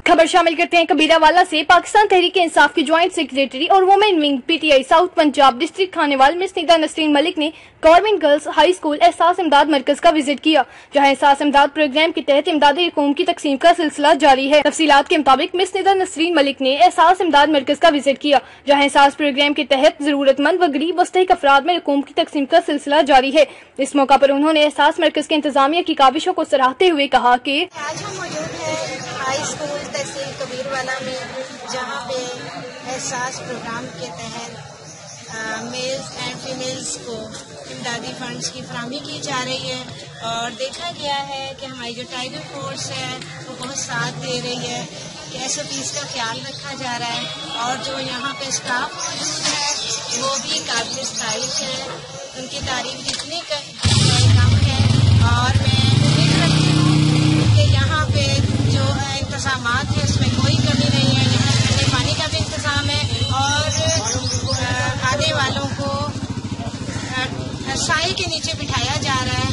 खबर शामिल करते हैं कबीरावाला से। पाकिस्तान तहरीक इंसाफ की ज्वाइंट सेक्रेटरी और women wing PTI south Punjab district Khanewal miss Nida Nasreen Malik ने गवर्नमेंट गर्ल्स हाई स्कूल एहसास इमदाद मरकज का विजिट किया, जहां एहसास इमदाद प्रोग्राम के तहत इमदादी रकूम की तकसीम का सिलसिला जारी है। तफसीलात के मुताबिक मिस निदा नसरीन मलिक ने एहसास इमदाद मरकज का विजिट किया, जहाँ एहसास प्रोग्राम के तहत जरूरतमंद व गरीब मुस्तहिक अफराद में रकूम की तकसीम का सिलसिला जारी है। इस मौका पर उन्होंने एहसास मरकज के इंतजामिया की काविशों को सराहते हुए कहा कि आज हम मौजूद हैं हाई स्कूल तहसील कबीरवाला में, जहाँ पे एहसास प्रोग्राम के तहत मेल्स एंड फीमेल्स को इमदादी फंड्स की फराहमी की जा रही है। और देखा गया है कि हमारी जो टाइगर फोर्स है वो बहुत साथ दे रही है कि SOPs का ख्याल रखा जा रहा है। और जो यहाँ पे स्टाफ मौजूद है वो भी काबिल तारीफ है, उनकी तारीफ जितनी कम है। और मैं उम्मीद रखती हूँ कि यहाँ पे जो इंतजामात है उसमें कोई कमी नहीं है। यहाँ ठंडे पानी का भी इंतजाम है और आने वालों को साए के नीचे बिठाया जा रहा है।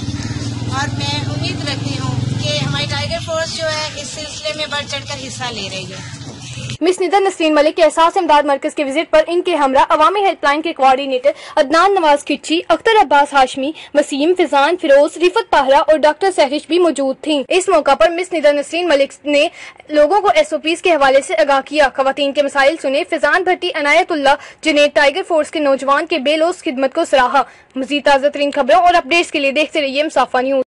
और मैं उम्मीद रखती हूँ कि हमारी टाइगर फोर्स जो है इस सिलसिले में बढ़ चढ़कर हिस्सा ले रही है। मिस निदा नसरीन मलिक के एहसास इमदाद मरकज के विजिट पर इनके हमरा अवामी हेल्पलाइन के कोऑर्डिनेटर अदनान नवाज खिच्ची, अख्तर अब्बास हाशमी, वसीम, फिजान, फिरोज, रिफत ताहरा और डॉक्टर सहरिश भी मौजूद थीं। इस मौका पर मिस निदा नसरीन मलिक ने लोगों को SOPs के हवाले से आगाह किया, खवातीन के मसाइल सुने। फिजान भट्टी, अनायतुल्लाह, जिन्हें टाइगर फोर्स के नौजवान के बेलोस खिदमत को सराहा। मजीद ताज़ा तरीन खबरों और अपडेट्स के लिए देखते रहिए मुसाफा न्यूज।